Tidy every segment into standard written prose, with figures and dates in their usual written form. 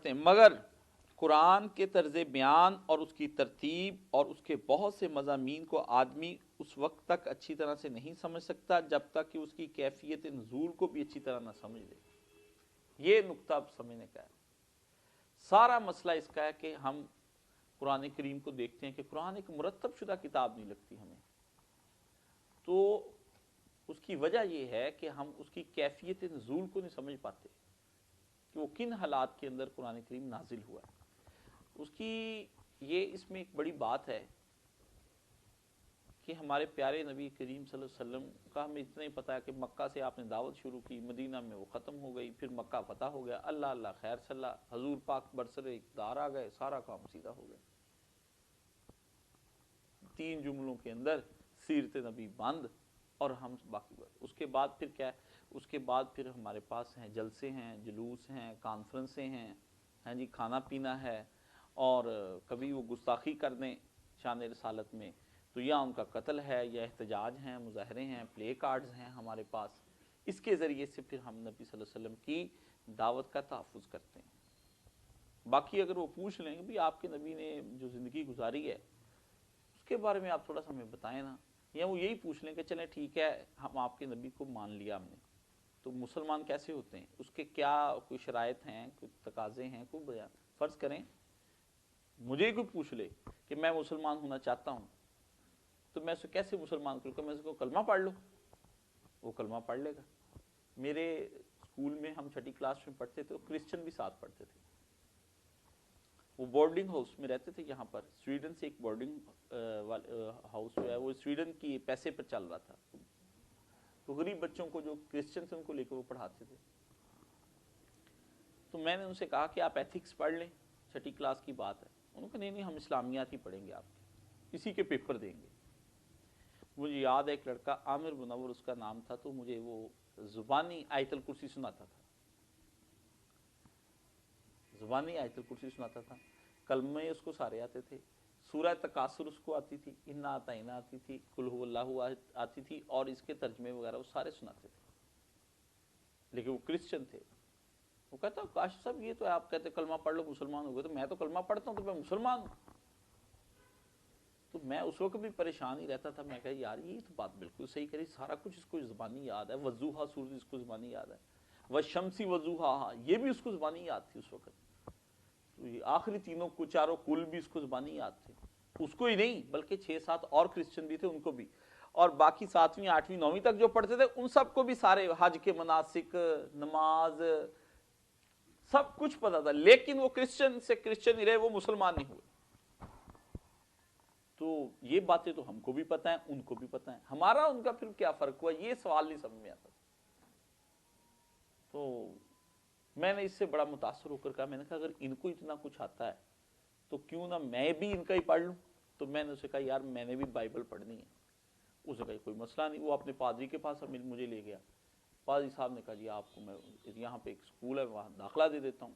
مگر قرآن کے طرز بیان اور اس کی ترتیب اور اس کے بہت سے مضامین کو آدمی اس وقت تک اچھی طرح سے نہیں سمجھ سکتا جب تک کہ اس کی کیفیت نزول کو بھی اچھی طرح نہ سمجھ لے. یہ نقطہ اب سمجھنے کا ہے. سارا مسئلہ اس کا ہے کہ ہم قرآن کریم کو دیکھتے ہیں کہ قرآن ایک مرتب شدہ کتاب نہیں لگتی ہمیں. تو اس کی وجہ یہ ہے کہ ہم اس کی کیفیت نزول کو نہیں سمجھ پاتے کہ وہ کن حالات کے اندر قرآن کریم نازل ہوا ہے. اس کی یہ اس میں ایک بڑی بات ہے کہ ہمارے پیارے نبی کریم صلی اللہ علیہ وسلم کا ہمیں اتنا ہی پتا ہے کہ مکہ سے آپ نے دعوت شروع کی، مدینہ میں وہ ختم ہو گئی، پھر مکہ فتح ہو گیا، اللہ اللہ خیر صلی اللہ، حضور پاک برسر اقتدار آ گئے، سارا کام سیدھا ہو گیا. 3 جملوں کے اندر سیرت نبی بند اور ہم باقی بات. اس کے بعد پھر کیا ہے؟ اس کے بعد پھر ہمارے پاس ہیں جلسے ہیں، جلوس ہیں، کانفرنسیں ہیں، ہاں جی، کھانا پینا ہے، اور کبھی وہ گستاخی کر دیں شان رسالت میں تو یا ان کا قتل ہے، یا احتجاج ہیں، مظاہرے ہیں، پلے کارڈز ہیں ہمارے پاس. اس کے ذریعے سے پھر ہم نبی صلی اللہ علیہ وسلم کی دعوت کا تحفظ کرتے ہیں. باقی اگر وہ پوچھ لیں کہ بھی آپ کے نبی نے جو زندگی گزاری ہے اس کے بارے میں آپ تھوڑا سا ہمیں بتائیں نا، یا وہ یہی پوچھ لیں کہ چلیں ٹھیک ہے ہم آپ کے نبی کو مان لیا ہم نے، تو مسلمان کیسے ہوتے ہیں، اس کے کیا کوئی شرائط ہیں، کوئی تقاضے ہیں، کوئی بیان. فرض کریں مجھے کوئی پوچھ لے کہ میں مسلمان ہونا چاہتا ہوں تو میں اسے کیسے مسلمان کروں کہ میں اس کو کلمہ پڑھ لوں؟ وہ کلمہ پڑھ لے گا. میرے اسکول میں ہم 6ٹھی کلاس میں پڑھتے تھے، کرسچن بھی ساتھ پڑھتے تھے. وہ بورڈنگ ہاؤس میں رہتے تھے یہاں پر، سویڈن سے ایک بورڈنگ ہاؤس جو ہے وہ سویڈن کی پیسے پر چل رہا تھا. تو غریب بچوں کو جو کرسچن تھے ان کو لے کے وہ پڑھاتے تھے. تو میں نے ان سے کہا کہ آپ ایتھکس پڑھ لیں، 6ٹھی کلاس کی بات ہے. انہوں نے کہا نہیں ہم اسلامیات ہی پڑھیں گے، آپ کے اسی کے پیپر دیں گے. مجھے یاد ہے ایک لڑکا عامر منور اس کا نام تھا، تو مجھے وہ زبانی آیت الکرسی سناتا تھا، زبانی آیت الکرسی سناتا تھا. کلمے اس کو سارے آتے تھے، سورہ تکاثر اس کو آتی تھی، انا اعطیناک آتی تھی، قل هو اللہ آتی تھی، اور اس کے ترجمے وغیرہ وہ سارے سناتے تھے. لیکن وہ کرسچن تھے. وہ کہتا کاشف صاحب یہ تو آپ کہتے کلمہ پڑھ لو مسلمان ہو گئے، تو میں تو کلمہ پڑھتا ہوں تو میں مسلمان ہوں. تو میں اس وقت بھی پریشان ہی رہتا تھا. میں کہا یار یہ تو بات بالکل صحیح کری، سارا کچھ اس کو زبانی یاد ہے. وضوحا سورج اس کو زبانی یاد ہے، والشمسی وضوحا یہ بھی اس کو زبانی یاد تھی اس وقت. تو یہ آخری تینوں کو چاروں کل بھی اس کو زبانی یاد تھے. اس کو ہی نہیں بلکہ 6-7 اور کرسچن بھی تھے ان کو بھی، اور باقی 7ویں 8ویں 9ویں تک جو پڑھتے تھے ان سب کو بھی سارے حج کے مناسک، نماز، سب کچھ پتا تھا. لیکن وہ کرسچن سے کرسچن ہی رہے، وہ مسلمان نہیں ہوئے. تو یہ باتیں تو ہم کو بھی پتہ ہیں، ان کو بھی پتہ ہیں. ہمارا ان کا پھر کیا فرق ہوا، یہ سوال نہیں سمجھ میں آتا. تو میں نے اس سے بڑا متاثر ہو کر کہا، میں نے کہا اگر ان کو اتنا کچھ آتا ہے تو کیوں نہ میں بھی ان کا ہی پڑھ لوں. تو میں نے اسے کہا یار میں نے بھی بائبل پڑھنی ہے. اس نے کہا کوئی مسئلہ نہیں. وہ اپنے پادری کے پاس مجھے لے گیا. پادری صاحب نے کہا جی آپ کو میں یہاں پہ ایک اسکول ہے وہاں داخلہ دے دیتا ہوں.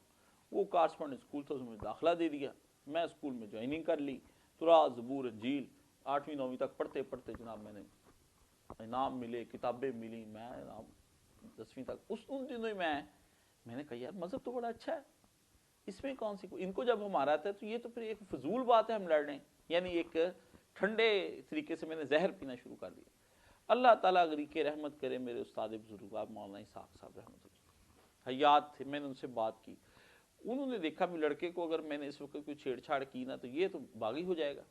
وہ کارسپونڈنٹ اسکول تھا، اس میں داخلہ دے دیا. میں اسکول میں جوائننگ کر لی. تورات، زبور، انجیل 8ویں 9ویں تک پڑھتے پڑھتے جناب میں نے انعام ملے، کتابیں ملی. میں 10ویں تک ان دنوں ہی میں نے کہا یار مذہب تو بڑا اچھا ہے، اس میں کون سی ان کو جب ہمارا آتا ہے تو یہ تو پھر ایک فضول بات ہے ہم لڑ رہے ہیں. یعنی ایک ٹھنڈے طریقے سے میں نے زہر پینا شروع کر دیا. اللہ تعالیٰ اگر کے رحمت کرے میرے استاد بزرگ آپ مولانا اسحاق صاحب رحمۃ اللہ حیات تھے. میں نے ان سے بات کی، انہوں نے دیکھا بھی لڑکے کو اگر میں نے اس وقت کوئی چھیڑ چھاڑ کی نا تو یہ تو باغی ہو جائے گا.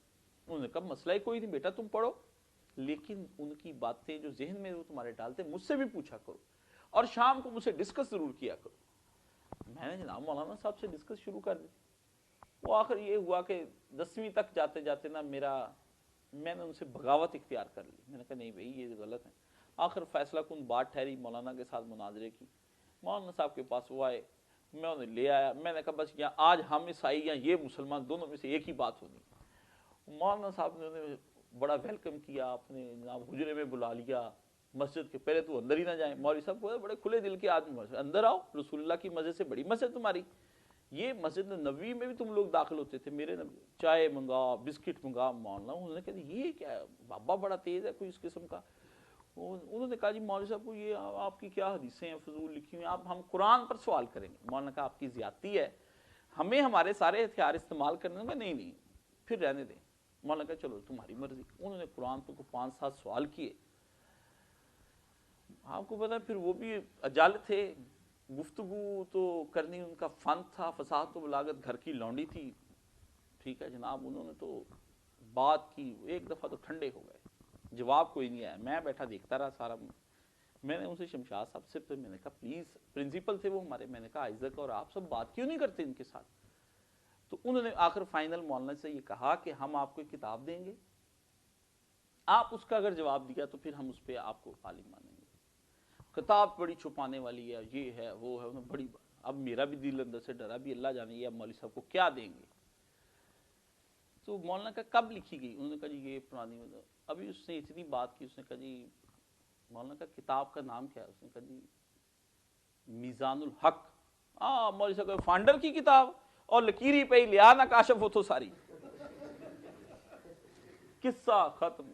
انہوں نے کہا مسئلہ ہی کوئی نہیں بیٹا تم پڑھو، لیکن ان کی باتیں جو ذہن میں وہ تمہارے ڈالتے مجھ سے بھی پوچھا کرو، اور شام کو مجھ سے ڈسکس ضرور کیا کرو. میں نے جناب مولانا صاحب سے ڈسکس شروع کر دی. وہ آخر یہ ہوا کہ 10ویں تک جاتے جاتے نا میں نے ان سے بغاوت اختیار کر لی. میں نے کہا نہیں بھائی یہ غلط ہے. آخر فیصلہ کن بات ٹھہری، مولانا کے ساتھ مناظرے کی. مولانا صاحب کے پاس وہ آئے، میں انہیں لے آیا. میں نے کہا بس یہاں آج ہم عیسائی یا یہ مسلمان دونوں میں سے ایک ہی بات ہونی. مولانا صاحب نے انہیں بڑا ویلکم کیا، اپنے جناب حجرے میں بلا لیا مسجد کے. پہلے تو اندر ہی نہ جائیں، مولوی صاحب کو بڑے کھلے دل کے آدمی، اندر آؤ، رسول اللہ کی مسجد سے بڑی مسجد تمہاری. یہ مسجد نبوی میں بھی تم لوگ داخل ہوتے تھے، میرے چائے منگا، بسکٹ منگا. مولانا انہوں نے کہا یہ کیا ہے، بابا بڑا تیز ہے کوئی اس قسم کا. انہوں نے کہا جی مولوی صاحب کو یہ آپ کی کیا حدیثیں ہیں فضول لکھی ہوئی ہیں، ہم قرآن پر سوال کریں گے. مولانا نے کہا آپ کی زیادتی ہے، ہمیں ہمارے سارے ہتھیار استعمال کرنے میں نہیں پھر رہنے دیں. مولانا کہا چلو تمہاری مرضی. انہوں نے قرآن کو 5-7 سوال کیے. آپ کو پتا پھر وہ بھی اجل تھے, گفتگو تو کرنی ان کا فن تھا, فصاحت و بلاغت گھر کی لونڈی تھی. ٹھیک ہے جناب, انہوں نے تو بات کی, ایک دفعہ تو ٹھنڈے ہو گئے, جواب کوئی نہیں آیا. میں بیٹھا دیکھتا رہا سارا. میں نے ان سے شمشاد صاحب سے میں نے کہا پلیز, پرنسپل تھے وہ ہمارے, میں نے کہا آئزک اور آپ سب بات کیوں نہیں کرتے ان کے ساتھ؟ تو انہوں نے آخر فائنل مولانا سے یہ کہا کہ ہم آپ کو ایک کتاب دیں گے, آپ اس کا اگر جواب دیا تو پھر ہم اس پہ آپ کو عالم مانیں گے. کتاب بڑی چھپانے والی ہے, یہ ہے وہ ہے, بڑی. اب میرا بھی دل اندر سے ڈرا بھی, اللہ جانے یہ اب مولوی صاحب کو کیا دیں گے. تو مولانا کا کب لکھی گئی؟ انہوں نے کہا جی یہ پرانی, ابھی اس نے اتنی بات کی, اس نے کہا جی مولانا کا کتاب کا نام کیا ہے؟ اس نے کہا جی میزان الحق. مولوی صاحب فانڈر کی کتاب, اور لکیری پہ ہی لیا نا کاشف ہو تو ساری. قصہ ختم.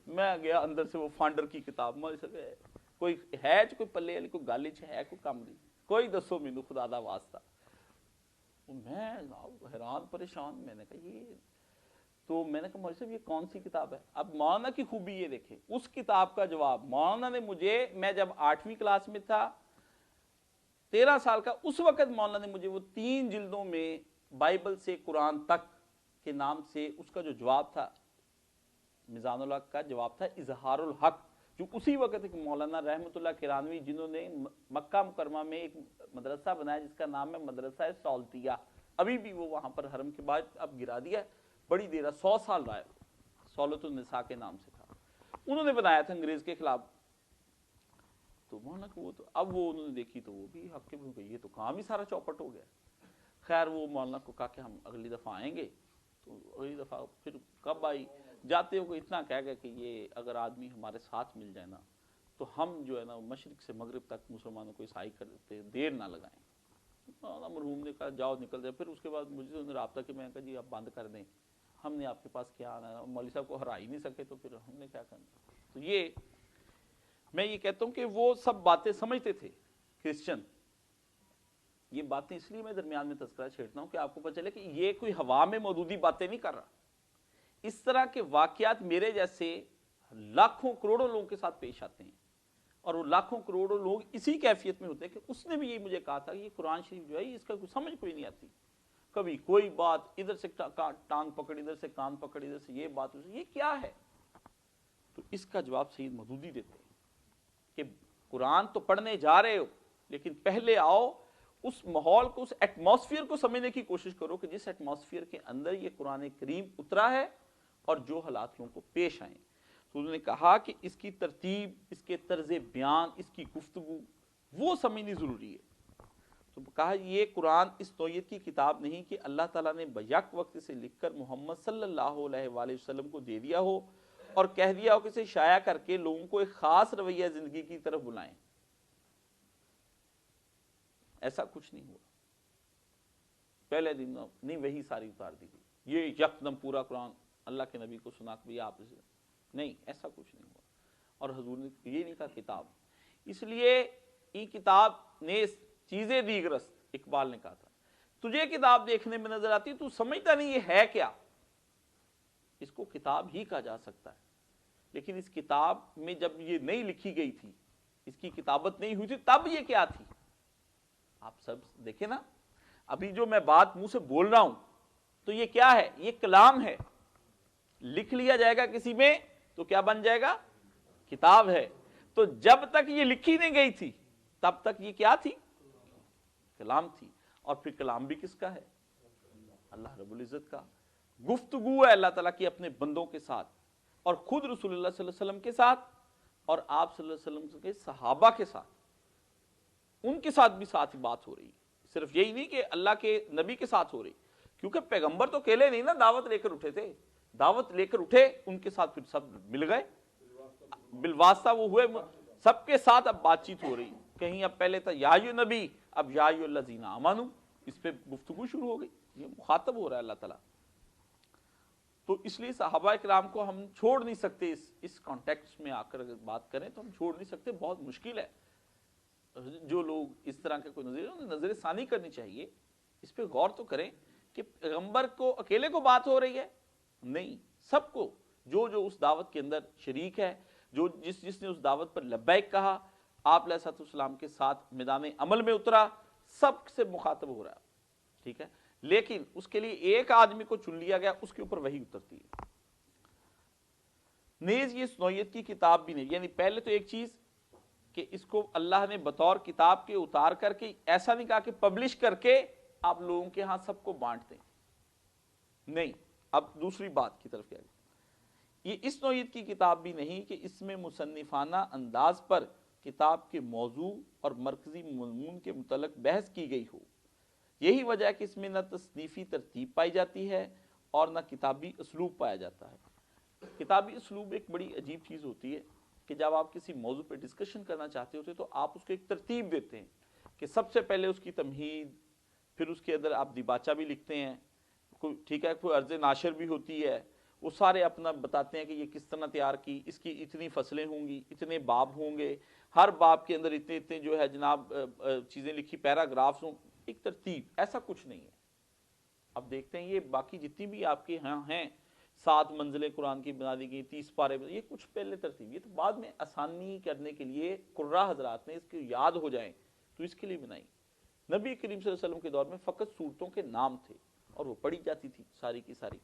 میں گیا اندر سے, وہ فانڈر کی کتاب, مولوی صاحب کوئی ہے کوئی پلے والی کوئی گل ہے کوئی کم نہیں, کوئی دسو مینوں خدا دا واسطہ. میں حیران پریشان. میں نے کہا یہ, تو میں نے کہا مولوی صاحب یہ کون سی کتاب ہے؟ اب مولانا کی خوبی یہ دیکھیں, اس کتاب کا جواب مولانا نے مجھے, میں جب 8ویں کلاس میں تھا 13 سال کا, اس وقت مولانا نے مجھے وہ 3 جلدوں میں بائبل سے قرآن تک کے نام سے اس کا جو جواب تھا, میزان الحق کا جواب تھا اظہار الحق, جو اسی وقت ایک مولانا رحمت اللہ کرانوی جنہوں نے مکہ مکرمہ میں ایک مدرسہ بنایا جس کا نام ہے مدرسہ سالتیہ, ابھی بھی وہ وہاں پر حرم کے بعد اب گرا دیا ہے, بڑی دیر 100 سال رہا ہے, سولۃ النساء کے نام سے تھا, انہوں نے بنایا تھا انگریز کے خلاف. تو مولانا کو وہ تو اب وہ انہوں نے دیکھی تو وہ بھی حق کے, یہ تو کام ہی سارا چوپٹ ہو گیا. خیر وہ مولانا کو کہا کہ ہم اگلی دفعہ آئیں گے. تو اگلی دفعہ پھر کب آئی, جاتے ہو اتنا کہہ گیا کہ یہ اگر آدمی ہمارے ساتھ مل جائے نا تو ہم جو ہے نا مشرق سے مغرب تک مسلمانوں کو عیسائی کر دیتے, دیر نہ لگائیں. مرحوم نے کہا جاؤ نکل جائے. پھر اس کے بعد مجھے انہوں نے رابطہ کیا, میں نے کہا جی آپ بند کر دیں, ہم نے آپ کے پاس کیا آنا ہے, مولوی صاحب کو ہرا ہی نہیں سکے تو پھر ہم نے کیا کرنا. تو یہ میں یہ کہتا ہوں کہ وہ سب باتیں سمجھتے تھے کرسچن. یہ باتیں اس لیے میں درمیان میں تذکرہ چھیڑتا ہوں کہ آپ کو پتہ چلے کہ یہ کوئی ہوا میں مودودی باتیں نہیں کر رہا. اس طرح کے واقعات میرے جیسے لاکھوں کروڑوں لوگوں کے ساتھ پیش آتے ہیں, اور وہ لاکھوں کروڑوں لوگ اسی کیفیت میں ہوتے ہیں کہ اس نے بھی یہی مجھے کہا تھا کہ یہ قرآن شریف جو ہے اس کا سمجھ کوئی نہیں آتی. کبھی کوئی بات ادھر سے ٹانگ پکڑ, ادھر سے کان پکڑ, ادھر سے یہ بات, یہ کیا ہے؟ تو اس کا جواب سید مودودی دیتے ہیں کہ قرآن تو پڑھنے جا رہے ہو, لیکن پہلے آؤ اس ماحول کو, اس ایٹماسفیئر کو سمجھنے کی کوشش کرو کہ جس ایٹماسفیئر کے اندر یہ قرآن کریم اترا ہے اور جو حالات لوگوں کو پیش آئیں. تو انہوں نے کہا کہ اس کی ترتیب, اس کے طرز بیان, اس کی گفتگو وہ سمجھنی ضروری ہے. تو کہا یہ قرآن اس نوعیت کی کتاب نہیں کہ اللہ تعالیٰ نے بیک وقت سے لکھ کر محمد صلی اللہ علیہ وآلہ وسلم کو دے دیا ہو اور کہہ دیا ہو کہ اسے شائع کر کے لوگوں کو ایک خاص رویہ زندگی کی طرف بلائیں. ایسا کچھ نہیں ہوا. پہلے دن نہیں وہی ساری اتار دی گئی, یہ یکدم پورا قرآن اللہ کے نبی کو سنا کہ آپ اسے نہیں, ایسا کچھ نہیں ہوا. اور حضور نے یہ نہیں کہا کتاب. اس لیے یہ کتاب نے چیزیں دیگرست, اقبال نے کہا تھا تجھے کتاب دیکھنے میں نظر آتی تو سمجھتا نہیں یہ ہے کیا. اس کو کتاب ہی کہا جا سکتا ہے, لیکن اس کتاب میں جب یہ نہیں لکھی گئی تھی, اس کی کتابت نہیں ہوئی تھی, تب یہ کیا تھی. آپ سب دیکھیں نا, ابھی جو میں بات منہ سے بول رہا ہوں تو یہ کیا ہے؟ یہ کلام ہے. لکھ لیا جائے گا کسی میں تو کیا بن جائے گا؟ کتاب ہے. تو جب تک یہ لکھی نہیں گئی تھی تب تک یہ کیا تھی؟ کلام تھی. اور پھر کلام بھی کس کا ہے؟ اللہ رب العزت کا. گفتگو ہے اللہ تعالیٰ کی اپنے بندوں کے ساتھ, اور خود رسول اللہ صلی اللہ علیہ وسلم کے ساتھ, اور آپ صلی اللہ علیہ وسلم کے صحابہ کے ساتھ, ان کے ساتھ بھی ساتھ ہی بات ہو رہی ہے. صرف یہی نہیں کہ اللہ کے نبی کے ساتھ ہو رہی, کیونکہ پیغمبر تو اکیلے نہیں نا دعوت لے کر اٹھے تھے, دعوت لے کر اٹھے, ان کے ساتھ پھر سب مل گئے, بالواسطہ وہ ہوئے, سب کے ساتھ اب بات چیت ہو رہی. کہیں اب پہلے تھا یا ایھا نبی, اب یا ایھا الذین آمنوا, اس پہ گفتگو شروع ہو گئی. یہ مخاطب ہو رہا ہے اللہ تعالیٰ. تو اس لیے صحابہ کرام کو ہم چھوڑ نہیں سکتے, اس کانٹیکسٹ میں آ کر اگر بات کریں تو ہم چھوڑ نہیں سکتے, بہت مشکل ہے. جو لوگ اس طرح کے کوئی نظر ثانی کرنی چاہیے اس پہ غور تو کریں کہ پیغمبر کو اکیلے کو بات ہو رہی ہے؟ نہیں، سب کو، جو جو اس دعوت کے اندر شریک ہے، جو جس نے اس دعوت پر لبیک کہا، آپ علیہ الصلوۃ والسلام کے ساتھ میدان عمل میں اترا، سب سے مخاطب ہو رہا ہے، ٹھیک ہے؟ لیکن اس کے لیے ایک آدمی کو چن لیا گیا، اس کے اوپر وہی اترتی ہے۔ نیز یہ اس نوعیت کی کتاب بھی نہیں، یعنی پہلے تو ایک چیز کہ اس کو اللہ نے بطور کتاب کے اتار کر کے ایسا نہیں کہا کہ پبلش کر کے آپ لوگوں کے ہاں سب کو بانٹ دیں، نہیں۔ اب دوسری بات کی طرف کیا گیا، یہ اس نوعیت کی کتاب بھی نہیں کہ اس میں مصنفانہ انداز پر کتاب کے موضوع اور مرکزی مضمون کے متعلق بحث کی گئی ہو۔ یہی وجہ ہے کہ اس میں نہ تصنیفی ترتیب پائی جاتی ہے اور نہ کتابی اسلوب پایا جاتا ہے۔ کتابی اسلوب ایک بڑی عجیب چیز ہوتی ہے کہ جب آپ کسی موضوع پہ ڈسکشن کرنا چاہتے ہوتے تو آپ اس کو ایک ترتیب دیتے ہیں کہ سب سے پہلے اس کی تمہید، پھر اس کے اندر آپ دیباچہ بھی لکھتے ہیں، ٹھیک ہے، کوئی عرض ناشر بھی ہوتی ہے، وہ سارے اپنا بتاتے ہیں کہ یہ کس طرح تیار کی، اس کی اتنی فصلیں ہوں گی، اتنے باب ہوں گے، ہر باب کے اندر اتنے اتنے جو ہے جناب چیزیں لکھی، پیراگرافز ہوں، ایک ترتیب، ایسا کچھ نہیں ہے۔ اب دیکھتے ہیں یہ باقی جتنی بھی آپ کے ہاں ہیں، 7 منزلیں قرآن کی بنا دی گئی، 30 پارے، یہ کچھ پہلے ترتیب، یہ تو بعد میں آسانی کرنے کے لیے قراء حضرات نے اس کو یاد ہو جائیں تو اس کے لیے بنائی۔ نبی کریم صلی اللہ علیہ وسلم کے دور میں فقط صورتوں کے نام تھے اور وہ پڑھی جاتی تھی ساری کی ساری۔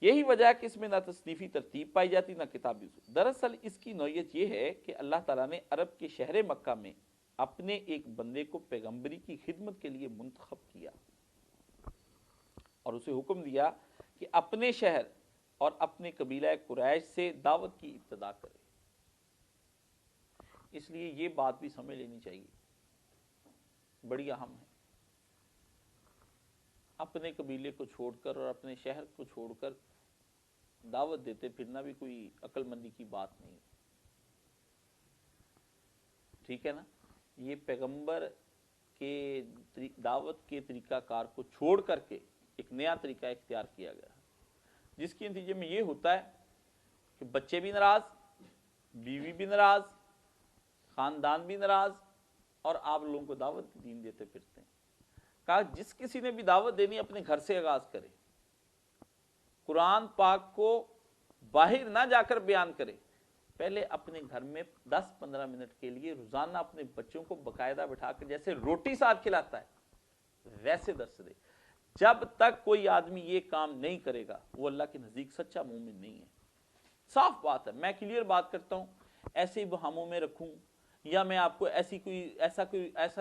یہی وجہ ہے کہ اس میں نہ تصنیفی ترتیب پائی جاتی نہ کتابی اصول۔ دراصل اس کی نوعیت یہ ہے کہ اللہ تعالیٰ نے عرب کے شہر مکہ میں اپنے ایک بندے کو پیغمبری کی خدمت کے لیے منتخب کیا اور اسے حکم دیا کہ اپنے شہر اور اپنے قبیلہ قریش سے دعوت کی ابتدا کرے۔ اس لیے یہ بات بھی سمجھ لینی چاہیے، بڑی اہم ہے۔ اپنے قبیلے کو چھوڑ کر اور اپنے شہر کو چھوڑ کر دعوت دیتے پھرنا بھی کوئی عقل مندی کی بات نہیں، ٹھیک ہے نا؟ یہ پیغمبر کے دعوت کے طریقہ کار کو چھوڑ کر کے ایک نیا طریقہ اختیار کیا گیا، جس کے نتیجے میں یہ ہوتا ہے کہ بچے بھی ناراض، بیوی بھی ناراض، خاندان بھی ناراض، اور آپ لوگوں کو دعوت دین دیتے پھرتے ہیں۔ کہا جس کسی نے بھی دعوت دینی اپنے گھر سے آغاز کرے، قرآن پاک کو باہر نہ جا کر بیان کرے، پہلے اپنے گھر میں 10-15 منٹ کے لیے روزانہ اپنے بچوں کو باقاعدہ بٹھا کر جیسے روٹی ساتھ کھلاتا ہے ویسے درس دے۔ جب تک کوئی آدمی یہ کام نہیں کرے گا وہ اللہ کے نزدیک سچا مومن نہیں ہے۔ صاف بات ہے، میں کلیئر بات کرتا ہوں، ایسے ہی بہاموں میں رکھوں یا میں آپ کو ایسا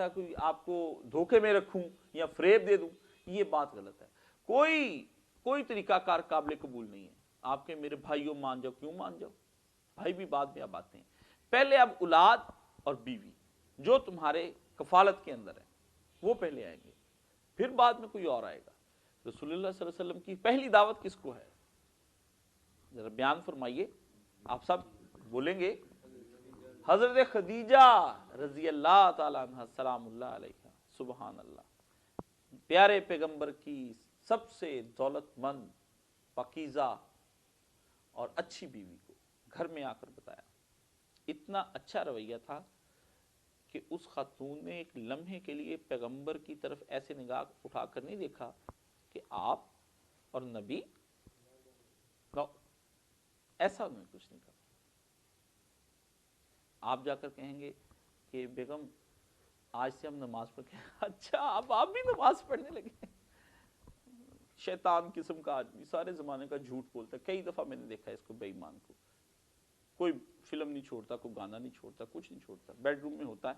کوئی آپ کو دھوکے میں رکھوں یا فریب دے دوں، یہ بات غلط ہے۔ کوئی طریقہ کار قابل قبول نہیں ہے۔ آپ کے میرے بھائیوں مان جاؤ، کیوں مان جاؤ؟ بھائی بھی بعد میں اب آتے ہیں، پہلے اب اولاد اور بیوی جو تمہارے کفالت کے اندر ہے وہ پہلے آئیں گے، پھر بعد میں کوئی اور آئے گا۔ رسول اللہ صلی اللہ علیہ وسلم کی پہلی دعوت کس کو ہے؟ ذرا بیان فرمائیے، آپ سب بولیں گے حضرت خدیجہ رضی اللہ تعالیٰ عنہ سلام اللہ علیہ، سبحان اللہ، پیارے پیغمبر کی سب سے دولت مند، پاکیزہ اور اچھی بیوی کو گھر میں آ کر بتایا۔ اتنا اچھا رویہ تھا کہ اس خاتون نے ایک لمحے کے لیے پیغمبر کی طرف ایسے نگاہ اٹھا کر نہیں دیکھا کہ آپ اور نبی، نو، ایسا انہوں نے کچھ نہیں کہا۔ آپ جا کر کہیں گے کہ بیگم آج سے ہم نماز پڑھ کے اچھا اب آپ بھی نماز پڑھنے لگے۔ شیطان قسم کا آدمی، سارے زمانے کا جھوٹ بولتا ہے، کئی دفعہ میں نے دیکھا ہے اس کو، بے ایمان کو، کوئی فلم نہیں چھوڑتا، کوئی گانا نہیں چھوڑتا، کچھ نہیں چھوڑتا، بیڈ روم میں ہوتا ہے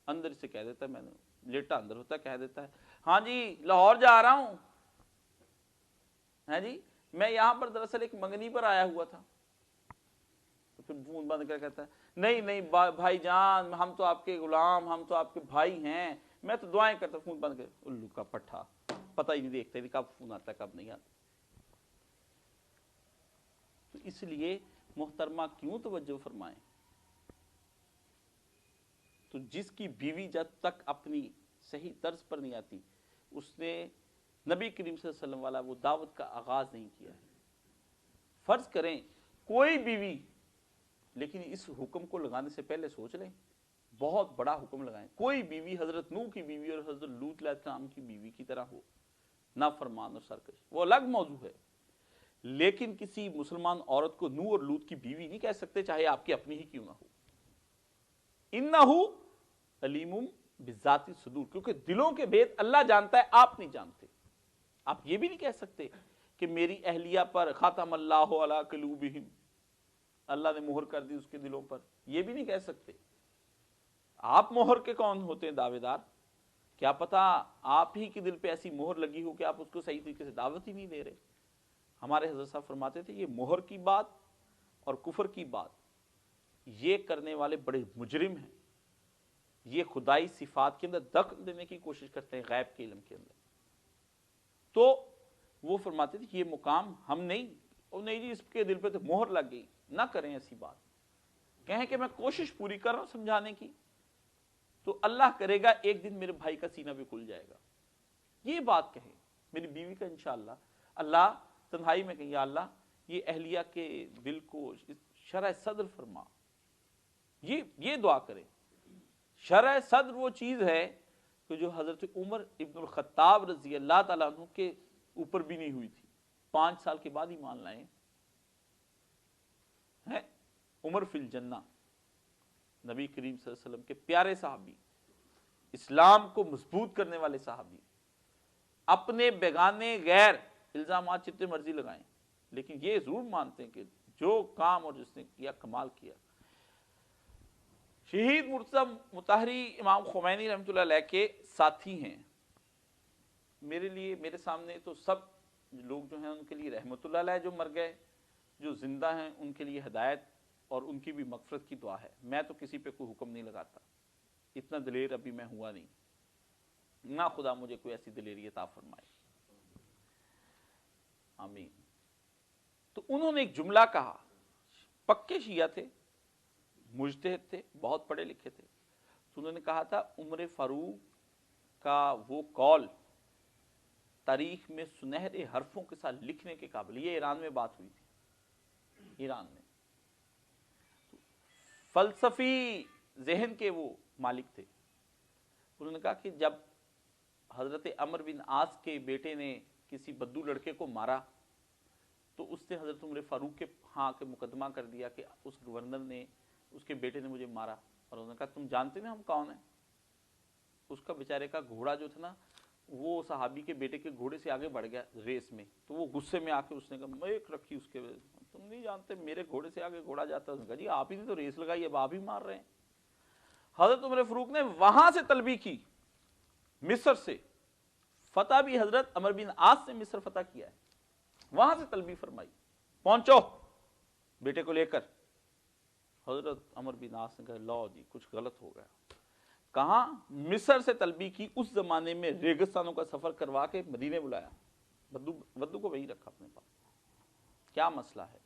اندر سے کہہ دیتا ہے، میں نے لیٹا اندر ہوتا ہے، کہہ دیتا ہے ہاں جی لاہور جا رہا ہوں، ہاں جی میں یہاں پر دراصل ایک منگنی پر آیا ہوا تھا، تو پھر فون بند کر کہتا ہے نہیں بھائی جان ہم تو آپ کے غلام، ہم تو آپ کے بھائی ہیں، میں تو دعائیں کرتا، فون بند کر، الو کا پٹھا، پتہ ہی نہیں دیکھتے کب فون آتا ہے کب نہیں آتا۔ تو اس لیے محترمہ کیوں توجہ فرمائیں، تو جس کی بیوی جب تک اپنی صحیح طرز پر نہیں آتی، اس نے نبی کریم صلی اللہ علیہ وسلم والا وہ دعوت کا آغاز نہیں کیا ہے۔ فرض کریں کوئی بیوی، لیکن اس حکم کو لگانے سے پہلے سوچ لیں بہت بڑا حکم لگائیں، کوئی بیوی حضرت نوح کی بیوی اور حضرت لوط علیہ السلام کی بیوی کی طرح ہو، نافرمان اور سرکش، وہ الگ موضوع ہے، لیکن کسی مسلمان عورت کو نوح اور لوط کی بیوی نہیں کہہ سکتے، چاہے آپ کی اپنی ہی کیوں نہ ہو۔ انہو علیم بذات الصدور، کیونکہ دلوں کے بھید اللہ جانتا ہے، آپ نہیں جانتے۔ آپ یہ بھی نہیں کہہ سکتے کہ میری اہلیہ پر ختم اللہ علی قلوبہم، اللہ نے مہر کر دی اس کے دلوں پر، یہ بھی نہیں کہہ سکتے۔ آپ مہر کے کون ہوتے ہیں دعوے دار؟ کیا پتا آپ ہی کے دل پہ ایسی مہر لگی ہو کہ آپ اس کو صحیح طریقے سے دعوت ہی نہیں دے رہے۔ ہمارے حضرت صاحب فرماتے تھے یہ مہر کی بات اور کفر کی بات، یہ کرنے والے بڑے مجرم ہیں، یہ خدائی صفات کے اندر دخل دینے کی کوشش کرتے ہیں غیب کے علم کے اندر۔ تو وہ فرماتے تھے یہ مقام ہم نہیں جی اس کے دل پہ تو مہر لگ گئی، نہ کریں ایسی بات، کہیں کہ میں کوشش پوری کر رہا ہوں سمجھانے کی، تو اللہ کرے گا ایک دن میرے بھائی کا سینہ بھی کھل جائے گا، یہ بات کہیں میری بیوی کا انشاءاللہ، اللہ تنہائی میں کہیں یا اللہ یہ اہلیہ کے دل کو شرح صدر فرما، یہ دعا کریں۔ شرح صدر وہ چیز ہے کہ جو حضرت عمر ابن الخطاب رضی اللہ تعالیٰ عنہ کے اوپر بھی نہیں ہوئی تھی، 5 سال کے بعد ہی مان لائیں ہیں۔ عمر فی الجنہ، نبی کریم صلی اللہ علیہ وسلم کے پیارے صحابی، اسلام کو مضبوط کرنے والے صحابی، اپنے بیگانے غیر الزامات جتنے مرضی لگائیں، لیکن یہ ضرور مانتے ہیں کہ جو کام اور جس نے کیا کمال کیا۔ شہید مرتضی مطہری امام خمینی رحمۃ اللہ علیہ کے ساتھی ہیں، میرے لیے میرے سامنے تو سب لوگ جو ہیں ان کے لیے رحمۃ اللہ علیہ جو مر گئے، جو زندہ ہیں ان کے لیے ہدایت اور ان کی بھی مغفرت کی دعا ہے۔ میں تو کسی پہ کوئی حکم نہیں لگاتا، اتنا دلیر ابھی میں ہوا نہیں، نہ خدا مجھے کوئی ایسی دلیری عطا فرمائے، آمین۔ تو انہوں نے ایک جملہ کہا، پکے شیعہ تھے، مجتہد تھے، بہت پڑھے لکھے تھے، تو انہوں نے کہا تھا عمر فاروق کا وہ قول تاریخ میں سنہرے حرفوں کے ساتھ لکھنے کے قابل، یہ ایران میں بات ہوئی تھی، ایران میں فلسفی ذہن کے وہ مالک تھے۔ انہوں نے کہا کہ جب حضرت عمر بن عاص کے بیٹے نے کسی بدو لڑکے کو مارا تو اس نے حضرت عمر فاروق کے ہاں کے مقدمہ کر دیا کہ اس گورنر نے، اس کے بیٹے نے مجھے مارا، اور انہوں نے کہا تم جانتے نا ہم کون ہیں؟ اس کا بیچارے کا گھوڑا جو تھا نا وہ صحابی کے بیٹے کے گھوڑے سے آگے بڑھ گیا ریس میں، تو وہ غصے میں آ کے اس نے کہا ایک رکھی اس کے، تم نہیں جانتے میرے گھوڑے سے آگے گھوڑا جاتا ہے؟ اس نے کہا جی آپ ہی نے تو ریس لگائی، اب آپ ہی مار رہے ہیں۔ حضرت عمر فاروق نے وہاں سے طلبی کی، مصر سے فتح بھی حضرت عمر بن عاص نے مصر فتح کیا ہے، وہاں سے طلبی فرمائی پہنچو بیٹے کو لے کر۔ حضرت عمر بن عاص نے کہا لو جی کچھ غلط ہو گیا، کہاں مصر سے طلبی کی، اس زمانے میں ریگستانوں کا سفر کروا کے مدینے بلایا، بدو کو وہی رکھا اپنے پاس، کیا مسئلہ ہے؟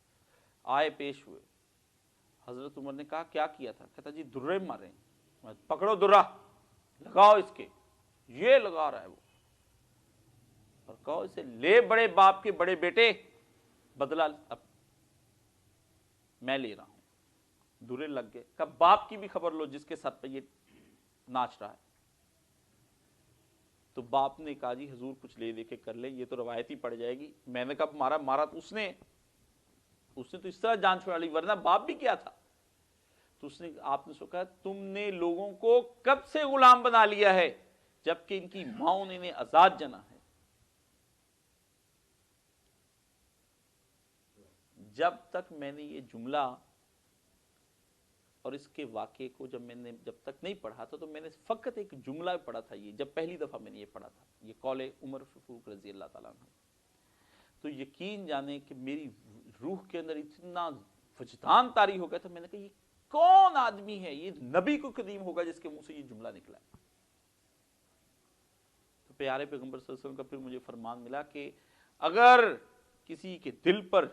آئے پیش ہوئے، حضرت عمر نے کہا کیا کیا تھا؟ کہتا جی درے مارے، پکڑو درہ لگاؤ اس کے، یہ لگا رہا ہے وہ، اور کہو اسے لے بڑے باپ کے بڑے بیٹے بدلہ اب میں لے رہا ہوں۔ درے لگ گئے، کہا باپ کی بھی خبر لو جس کے سر پہ یہ ناچ رہا ہے۔ تو باپ نے کہا جی حضور کچھ لے دے کے کر لے، یہ تو روایتی پڑ جائے گی۔ میں نے کہا مارا تو اس نے تو اس طرح جان چھوڑا لی، ورنہ باپ بھی کیا تھا؟ تو اس نے آپ نے کہا تم نے لوگوں کو کب سے غلام بنا لیا ہے جبکہ ان کی ماؤں نے انہیں آزاد جنا ہے۔ جب تک میں نے یہ جملہ اور اس کے واقعے کو جب تک نہیں پڑھا تھا تو میں نے فقط ایک جملہ پڑھا تھا، یہ جب پہلی دفعہ میں نے یہ پڑھا تھا، یہ قول عمر فاروق رضی اللہ تعالیٰ عنہ، تو یقین جانے کہ میری روح کے اندر اتنا وجدان طاری ہو گیا تھا، میں نے کہا یہ کون آدمی ہے، یہ نبی کو قدیم ہوگا جس کے منہ سے یہ جملہ نکلا ہے۔ تو پیارے پیغمبر صلی اللہ علیہ وسلم کا پھر مجھے فرمان ملا کہ اگر کسی کے دل پر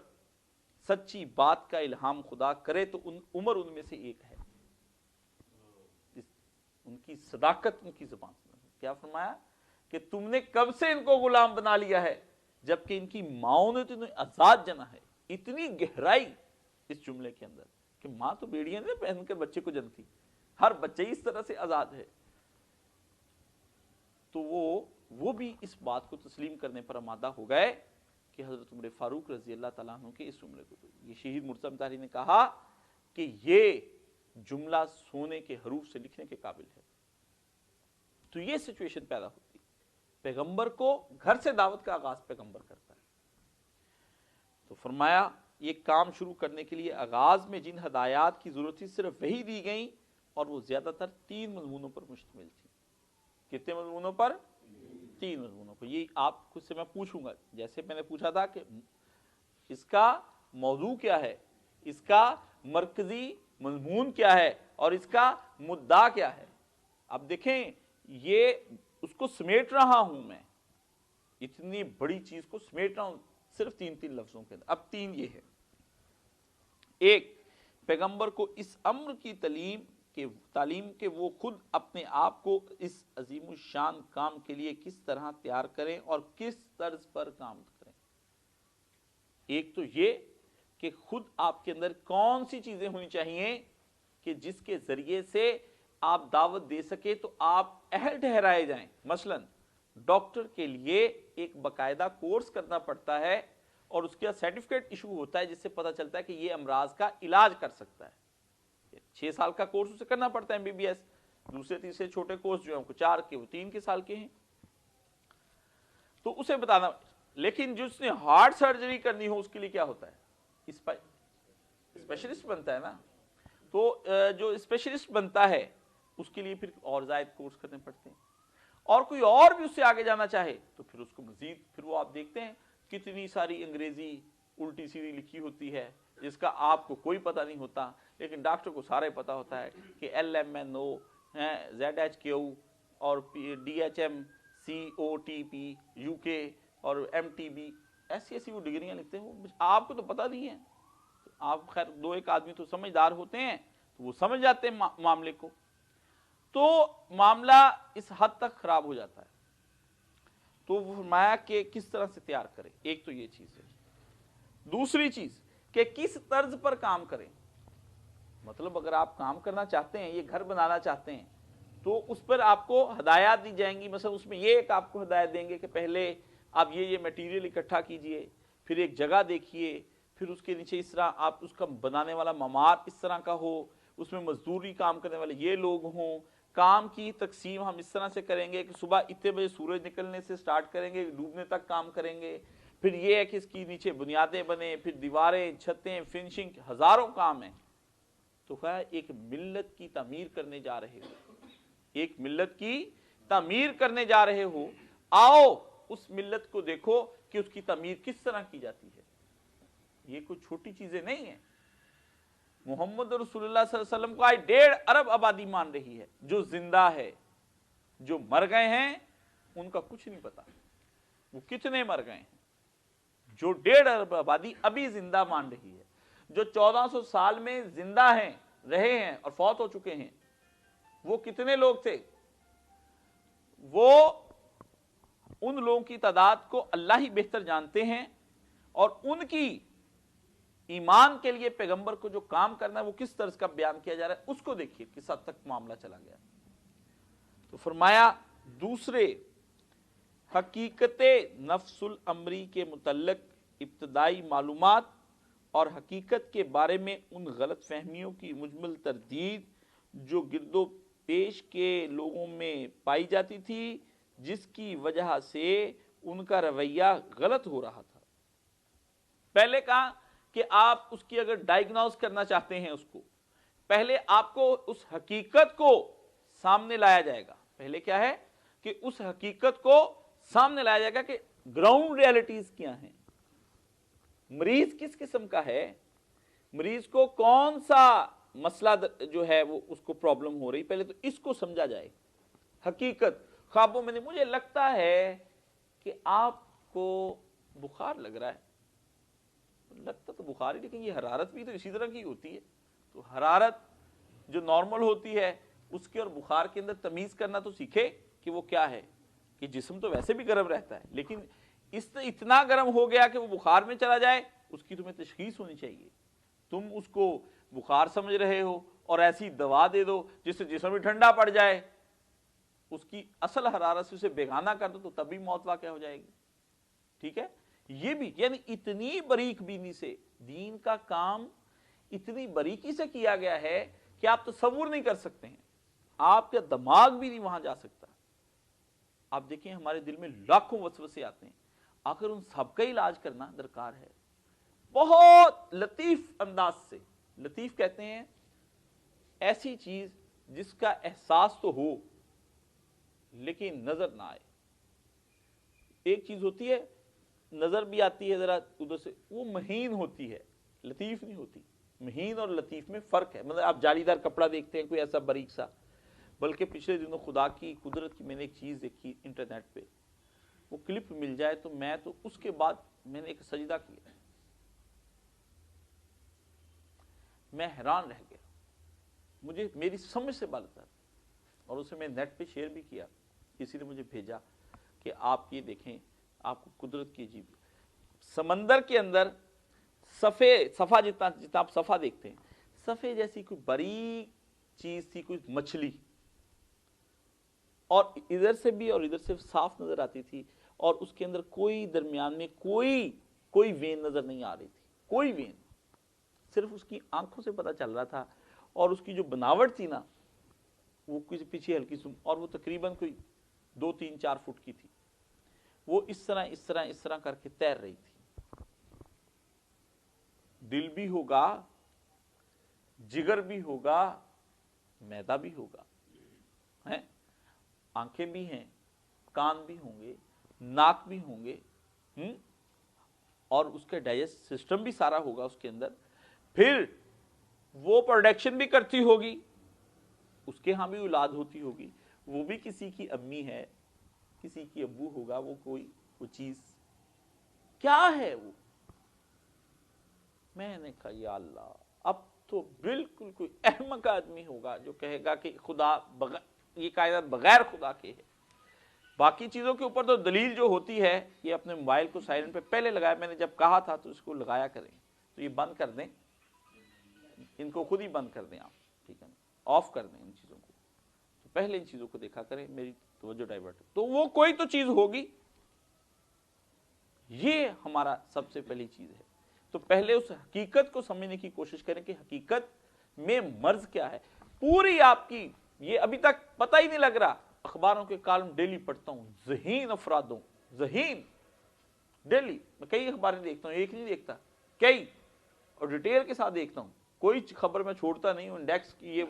سچی بات کا الہام خدا کرے تو عمر ان میں سے ایک ہے، ان کی صداقت ان کی زبان سے۔ کیا فرمایا کہ تم نے کب سے ان کو غلام بنا لیا ہے جبکہ ان کی ماؤں نے تو انہیں آزاد جنا ہے۔ اتنی گہرائی اس جملے کے اندر کہ ماں تو بیڑیاں نہیں پہن کر بچے کو جنتی، ہر بچے اس طرح سے آزاد ہے، تو وہ بھی اس بات کو تسلیم کرنے پر آمادہ ہو گئے کہ حضرت عمر فاروق رضی اللہ تعالیٰ عنہ کے اس جملے کو، یہ شہید مرتضی مطہری نے کہا کہ یہ جملہ سونے کے حروف سے لکھنے کے قابل ہے. تو یہ سچویشن پیدا ہوتی ہے. پیغمبر کو گھر سے دعوت کا آغاز پیغمبر کرتا ہے. تو فرمایا یہ کام شروع کرنے کے لیے آغاز میں جن ہدایات کی ضرورت تھی صرف وہی دی گئیں، اور وہ زیادہ تر 3 مضمونوں پر مشتمل تھی. کتنے مضمونوں پر؟ 3 مضمونوں پر. یہ آپ خود سے میں پوچھوں گا، جیسے میں نے پوچھا تھا کہ اس کا موضوع کیا ہے، اس کا مرکزی مضمون کیا ہے، اور اس کا مدعا کیا ہے. اب دیکھیں یہ اس کو سمیٹ رہا ہوں میں، اتنی بڑی چیز کو سمیٹ رہا ہوں صرف 3 لفظوں کے اندر. اب 3 یہ ہے: ایک، پیغمبر کو اس امر کی تعلیم کہ وہ خود اپنے آپ کو اس عظیم الشان کام کے لیے کس طرح تیار کریں اور کس طرز پر کام کریں. ایک تو یہ کہ خود آپ کے اندر کون سی چیزیں ہونی چاہیے کہ جس کے ذریعے سے آپ دعوت دے سکے تو آپ اہل ٹھہرائے جائیں. مثلا ڈاکٹر کے لیے ایک باقاعدہ کورس کرنا پڑتا ہے اور اس کا سرٹیفکیٹ ایشو ہوتا ہے جس سے پتہ چلتا ہے کہ یہ امراض کا علاج کر سکتا ہے. 6 سال کا کورس اسے کرنا پڑتا ہے MBBS. دوسرے تیسرے چھوٹے کورس جو ہیں 4 کے، وہ 3 سال کے ہیں. تو اسے بتانا. لیکن جو اس نے ہارٹ سرجری کرنی ہو اس کے لیے کیا ہوتا ہے؟ اسپیشلسٹ بنتا ہے نا. تو جو اسپیشلسٹ بنتا ہے اس کے لیے پھر اور زائد کورس کرنے پڑتے ہیں. اور کوئی اور بھی اس سے آگے جانا چاہے تو پھر اس کو مزید، پھر وہ آپ دیکھتے ہیں کتنی ساری انگریزی الٹی سیدھی لکھی ہوتی ہے جس کا آپ کو کوئی پتہ نہیں ہوتا، لیکن ڈاکٹر کو سارے پتہ ہوتا ہے کہ LMNO ZHQ اور DHM COTP UK اور MTB، ایسی وہ ڈگریاں لکھتے ہیں. وہ آپ کو تو پتہ نہیں ہے. آپ خیر 2-1 آدمی تو سمجھدار ہوتے ہیں تو وہ سمجھ جاتے ہیں معاملے کو. تو معاملہ اس حد تک خراب ہو جاتا ہے. تو وہ فرمایا کہ کس طرح سے تیار کریں. ایک تو یہ چیز ہے. دوسری چیز کہ کس طرز پر کام کریں. مطلب اگر آپ کام کرنا چاہتے ہیں، یہ گھر بنانا چاہتے ہیں، تو اس پر آپ کو ہدایات دی جائیں گی. مثلا اس میں یہ ایک آپ کو ہدایت دیں گے کہ پہلے آپ یہ میٹیریل اکٹھا کیجئے، پھر ایک جگہ دیکھیے، پھر اس کے نیچے اس طرح آپ اس کا بنانے والا معمار اس طرح کا ہو، اس میں مزدوری کام کرنے والے یہ لوگ ہوں، کام کی تقسیم ہم اس طرح سے کریں گے کہ صبح اتنے بجے سورج نکلنے سے سٹارٹ کریں گے، ڈوبنے تک کام کریں گے. پھر یہ ہے کہ اس کی نیچے بنیادیں بنے، پھر دیواریں، چھتیں، فنشنگ، ہزاروں کام ہیں. تو خیر ایک ملت کی تعمیر کرنے جا رہے ہو، ایک ملت کی تعمیر کرنے جا رہے ہو، آؤ اس ملت کو دیکھو کہ اس کی تعمیر کس طرح کی جاتی ہے. یہ کوئی چھوٹی چیزیں نہیں ہیں. محمد رسول اللہ صلی اللہ علیہ وسلم کو آج 1.5 ارب آبادی مان رہی ہے، جو زندہ ہے. جو مر گئے ہیں ان کا کچھ نہیں پتا وہ کتنے مر گئے ہیں. جو 1.5 ارب آبادی ابھی زندہ مان رہی ہے، جو 1400 سال میں زندہ ہیں، رہے ہیں اور فوت ہو چکے ہیں، وہ کتنے لوگ تھے؟ وہ ان لوگوں کی تعداد کو اللہ ہی بہتر جانتے ہیں. اور ان کی ایمان کے لیے پیغمبر کو جو کام کرنا ہے وہ کس طرح کا بیان کیا جا رہا ہے، اس کو دیکھیے کس حد تک معاملہ چلا گیا. تو فرمایا دوسرے، حقیقت نفس الامری کے متعلق ابتدائی معلومات اور حقیقت کے بارے میں ان غلط فہمیوں کی مجمل تردید جو گرد و پیش کے لوگوں میں پائی جاتی تھی، جس کی وجہ سے ان کا رویہ غلط ہو رہا تھا. پہلے کہا کہ آپ اس کی اگر ڈائیگنوز کرنا چاہتے ہیں، اس کو پہلے آپ کو اس حقیقت کو سامنے لایا جائے گا. پہلے کیا ہے کہ اس حقیقت کو سامنے لایا جائے گا کہ گراؤنڈ ریالٹیز کیا ہیں، مریض کس قسم کا ہے، مریض کو کون سا مسئلہ جو ہے وہ اس کو پرابلم ہو رہی. پہلے تو اس کو سمجھا جائے. حقیقت خوابوں میں نہیں. مجھے لگتا ہے کہ آپ کو بخار لگ رہا ہے. لگتا تو بخار ہی، لیکن یہ حرارت بھی تو اسی طرح کی ہوتی ہے. تو حرارت جو نارمل ہوتی ہے اس کے اور بخار کے اندر تمیز کرنا تو سیکھے کہ وہ کیا ہے. کہ جسم تو ویسے بھی گرم رہتا ہے، لیکن اتنا گرم ہو گیا کہ وہ بخار میں چلا جائے، اس کی تمہیں تشخیص ہونی چاہیے. تم اس کو بخار سمجھ رہے ہو اور ایسی دوا دے دو جس سے جسم بھی ٹھنڈا پڑ جائے، اس کی اصل حرارت سے اسے بیگانہ کر دو تو تب بھی موت واقع ہو جائے گی. ٹھیک ہے، یہ بھی یعنی اتنی باریک بینی سے دین کا کام اتنی باریکی سے کیا گیا ہے کہ آپ تصور نہیں کر سکتے ہیں، آپ کا دماغ بھی نہیں وہاں جا سکتا. آپ دیکھیں ہمارے دل میں لاکھوں وسوسے آتے ہیں، آخر ان سب کا علاج کرنا درکار ہے بہت لطیف انداز سے. لطیف کہتے ہیں ایسی چیز جس کا احساس تو ہو لیکن نظر نہ آئے. ایک چیز ہوتی ہے نظر بھی آتی ہے ذرا ادھر سے، وہ مہین ہوتی ہے، لطیف نہیں ہوتی. مہین اور لطیف میں فرق ہے. مطلب آپ جالی دار کپڑا دیکھتے ہیں کوئی ایسا باریک سا، بلکہ پچھلے دنوں خدا کی قدرت کی میں نے ایک چیز دیکھی انٹرنیٹ پہ، وہ کلپ مل جائے تو میں تو اس کے بعد میں نے ایک سجدہ کیا، میں حیران رہ گیا، مجھے میری سمجھ سے بات تھا. اور اسے میں نیٹ پہ شیئر بھی کیا، کسی نے مجھے بھیجا کہ آپ یہ دیکھیں، آپ کو قدرت کی عجیب سمندر کے اندر صفا جتنا آپ صفا دیکھتے ہیں، صفے جیسی کوئی باریک چیز تھی، کوئی مچھلی، اور ادھر سے بھی اور ادھر سے صاف نظر آتی تھی، اور اس کے اندر کوئی درمیان میں کوئی وین نظر نہیں آ رہی تھی، کوئی وین، صرف اس کی آنکھوں سے پتہ چل رہا تھا. اور اس کی جو بناوٹ تھی نا وہ کسی پیچھے ہلکی سی، اور وہ تقریباً کوئی 2-3-4 فٹ کی تھی. وہ اس طرح کر کے تیر رہی تھی. دل بھی ہوگا، جگر بھی ہوگا، میدا بھی ہوگا، آنکھیں بھی ہیں، کان بھی ہوں گے، ناک بھی ہوں گے، اور اس کا ڈائجسٹ سسٹم بھی سارا ہوگا اس کے اندر. پھر وہ پروڈکشن بھی کرتی ہوگی، اس کے ہاں بھی اولاد ہوتی ہوگی، وہ بھی کسی کی امی ہے، کسی کی ابو ہوگا، وہ چیز کیا ہے وہ. میں نے کہا یا اللہ، اب تو بالکل کوئی احمق آدمی ہوگا جو کہے گا کہ خدا یہ کائنات بغیر خدا کے ہے. باقی چیزوں کے اوپر تو دلیل جو ہوتی ہے، یہ اپنے موبائل کو سائلنٹ پہ پہلے لگایا، میں نے جب کہا تھا تو اس کو لگایا کریں، تو یہ بند کر دیں، ان کو خود ہی بند کر دیں آپ، ٹھیک ہے نا، آف کر دیں ان چیزوں کو. تو پہلے ان چیزوں کو دیکھا کریں، میری توجہ ڈائیورٹ. تو وہ کوئی تو چیز ہوگی، یہ ہمارا سب سے پہلی چیز ہے. تو پہلے اس حقیقت کو سمجھنے کی کوشش کریں کہ حقیقت میں مرض کیا ہے. پوری آپ کی یہ ابھی تک پتہ ہی نہیں لگ رہا. اخباروں کے کالم ڈیلی پڑھتا ہوں، ذہین افرادوں، ذہین ڈیلی میں کئی اخباریں دیکھتا ہوں، ایک نہیں دیکھتا، کئی، اور ڈیٹیل کے ساتھ دیکھتا ہوں. کوئی خبر میں چھوڑتا نہیں ہوں. انڈیکس کی یہ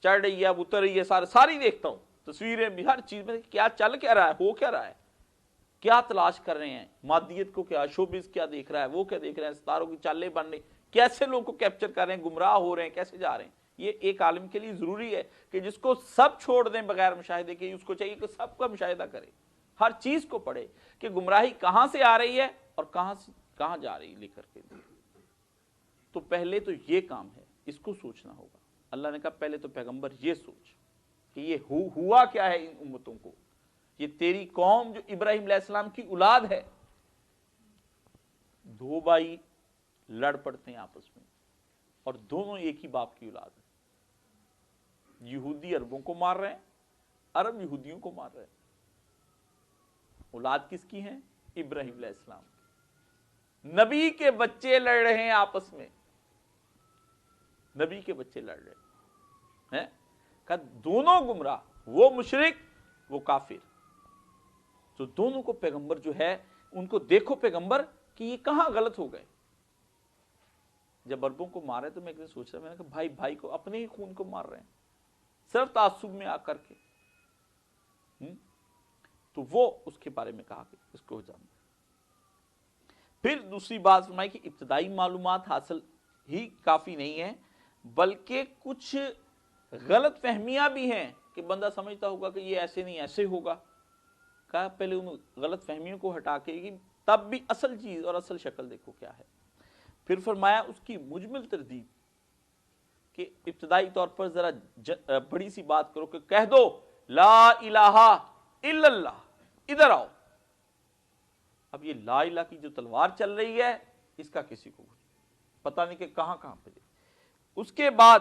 چڑھ رہی ہے، اب اتر رہی ہے، ساری دیکھتا ہوں، تصویریں بھی، ہر چیز میں کیا چل کیا رہا ہے، ہو کیا رہا ہے، کیا تلاش کر رہے ہیں، مادیت کو کیا، شوبز کیا دیکھ رہا ہے، وہ کیا دیکھ رہے ہیں، ستاروں کی چالیں بن رہی، کیسے لوگوں کو کیپچر کر رہے ہیں، گمراہ ہو رہے ہیں، کیسے جا رہے ہیں. یہ ایک عالم کے لیے ضروری ہے کہ جس کو سب چھوڑ دیں بغیر مشاہدے کے، اس کو چاہیے کہ سب کا مشاہدہ کرے، ہر چیز کو پڑھے کہ گمراہی کہاں سے آ رہی ہے اور کہاں جا رہی ہے لے کر کے. تو پہلے تو یہ کام ہے، اس کو سوچنا ہوگا. اللہ نے کہا پہلے تو پیغمبر یہ سوچ کہ یہ ہوا کیا ہے ان امتوں کو. یہ تیری قوم جو ابراہیم علیہ السلام کی اولاد ہے، 2 بھائی لڑ پڑتے ہیں آپس میں، اور دونوں ایک ہی باپ کی اولاد ہے. یہودی عربوں کو مار رہے ہیں، عرب یہودیوں کو مار رہے ہیں. اولاد کس کی ہیں؟ ابراہیم علیہ السلام کی. نبی کے بچے لڑ رہے ہیں آپس میں، نبی کے بچے لڑ رہے ہیں. کہ دونوں گمراہ، وہ مشرک وہ کافر. تو دونوں کو پیغمبر جو ہے ان کو دیکھو پیغمبر کہ یہ کہاں غلط ہو گئے. جب عربوں کو مارے تو میں ایک دن سوچ رہا، میں نے کہا بھائی کو، اپنے ہی خون کو مار رہے ہیں صرف تعصب میں آ کر کے. تو وہ اس کے بارے میں کہا کہ اس کو جاننا. پھر دوسری بات فرمائی کہ ابتدائی معلومات حاصل ہی کافی نہیں ہے، بلکہ کچھ غلط فہمیاں بھی ہیں کہ بندہ سمجھتا ہوگا کہ یہ ایسے نہیں ایسے ہوگا. کہا پہلے ان غلط فہمیوں کو ہٹا کے تب بھی اصل چیز اور اصل شکل دیکھو کیا ہے. پھر فرمایا اس کی مجمل تردید کہ ابتدائی طور پر ذرا بڑی سی بات کرو کہ کہہ دو لا الہ الا اللہ، ادھر آؤ. اب یہ لا الہ کی جو تلوار چل رہی ہے اس کا کسی کو پتہ نہیں کہ کہاں پہ. اس کے بعد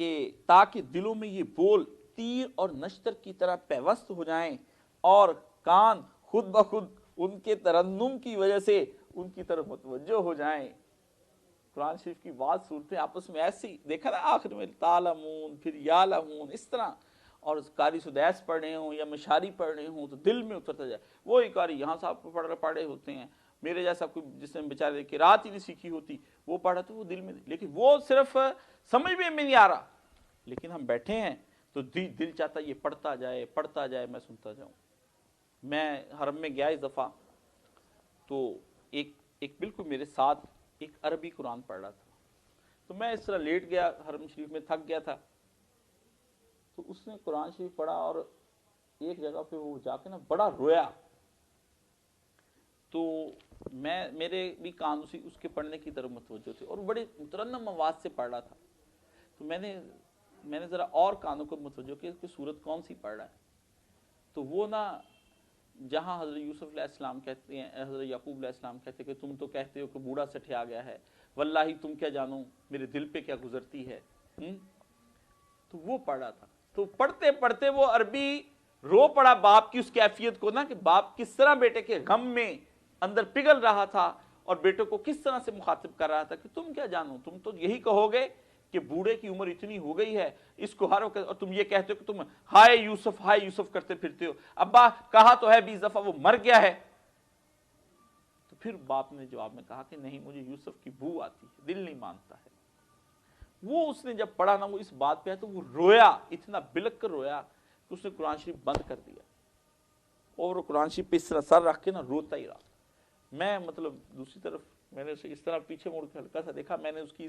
کہ تاکہ دلوں میں یہ بول تیر اور نشتر کی طرح پیوست ہو جائیں اور کان خود بخود ان کے ترنم کی وجہ سے ان کی طرف متوجہ ہو جائیں۔ قرآن شریف کی بات صورتیں آپس میں ایسی دیکھا نا، آخر میں تعلمون پھر یعلمون، اس طرح، اور قاری سدیس پڑھ رہے ہوں یا مشاری پڑھ رہے ہوں تو دل میں اترتا جائے۔ وہی قاری یہاں صاحب کو پڑھے ہوتے ہیں، میرے جیسا کوئی جس نے بیچارے قرات ہی نہیں سیکھی ہوتی وہ پڑھا تو وہ دل میں، لیکن وہ صرف سمجھ میں نہیں آ رہا، لیکن ہم بیٹھے ہیں تو دل چاہتا یہ پڑھتا جائے میں سنتا جاؤں۔ میں حرم میں گیا اس دفعہ تو ایک بالکل میرے ساتھ ایک عربی قرآن پڑھ رہا تھا، تو میں اس طرح لیٹ گیا حرم شریف میں، تھک گیا تھا، تو اس نے قرآن شریف پڑھا اور ایک جگہ پہ وہ جا کے نا بڑا رویا، تو میرے بھی کان اس کے پڑھنے کی طرف متوجہ تھے اور بڑے مترنم آواز سے پڑھ رہا تھا، تو میں نے ذرا اور کانوں کو متوجہ کیا کہ سورت کون سی پڑھ رہا ہے، تو وہ نا جہاں حضرت یوسف علیہ السلام کہتے ہیں، حضرت یعقوب علیہ السلام کہتے ہیں کہ تم تو کہتے ہو کہ بوڑھا سٹھیا گیا ہے، واللہ تم کیا جانو میرے دل پہ کیا گزرتی ہے، تو وہ پڑھ رہا تھا۔ تو پڑھتے پڑھتے وہ عربی رو پڑا باپ کی اس کیفیت کو نا، کہ باپ کس طرح بیٹے کے غم میں اندر پگھل رہا تھا اور بیٹے کو کس طرح سے مخاطب کر رہا تھا کہ تم کیا جانو، تم تو یہی کہو گے کہ بوڑھے کی عمر اتنی ہو گئی ہے اس کو ہر وقت، اور تم یہ کہتے ہو کہ تم ہائے یوسف کرتے پھرتے ہو، ابا کہا تو ہے 20 دفعہ وہ مر گیا ہے۔ تو پھر باپ نے جواب میں کہا کہ نہیں، مجھے یوسف کی بو آتی ہے، دل نہیں مانتا ہے۔ وہ اس نے جب پڑھا نا، وہ اس بات پہ ہے تو وہ رویا، اتنا بلک کر رویا کہ اس نے قرآن شریف بند کر دیا اور وہ قرآن شریف پہ اس طرح سر رکھ کے نا روتا ہی رہا۔ میں مطلب دوسری طرف میں نے اسے اس طرح پیچھے مڑ کے ہلکا سا دیکھا، میں نے اس کی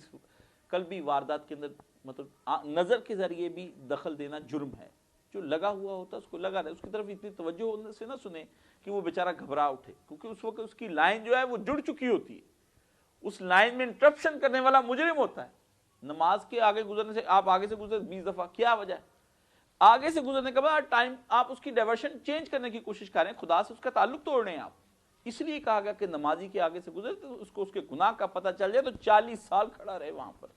قلبی واردات کے اندر مطلب نظر کے ذریعے بھی دخل دینا جرم ہے، جو لگا ہوا ہوتا ہے اس کو لگا رہے، اس کی طرف اتنی توجہ سے نہ سنیں کہ وہ بیچارہ گھبرا اٹھے، کیونکہ اس وقت اس کی لائن جو ہے وہ جڑ چکی ہوتی ہے، اس لائن میں انٹرپشن کرنے والا مجرم ہوتا ہے۔ نماز کے آگے گزرنے سے آپ آگے سے گزرے 20 دفعہ، کیا وجہ ہے؟ آگے سے گزرنے کے بعد ٹائم آپ اس کی ڈائیورشن چینج کرنے کی کوشش کریں، خدا سے اس کا تعلق توڑ رہے ہیں آپ۔ اس لیے کہا گیا کہ نمازی کے آگے سے گزرے تو اس کو اس کے گناہ کا پتہ چل جائے تو 40 سال کھڑا رہے وہاں پر۔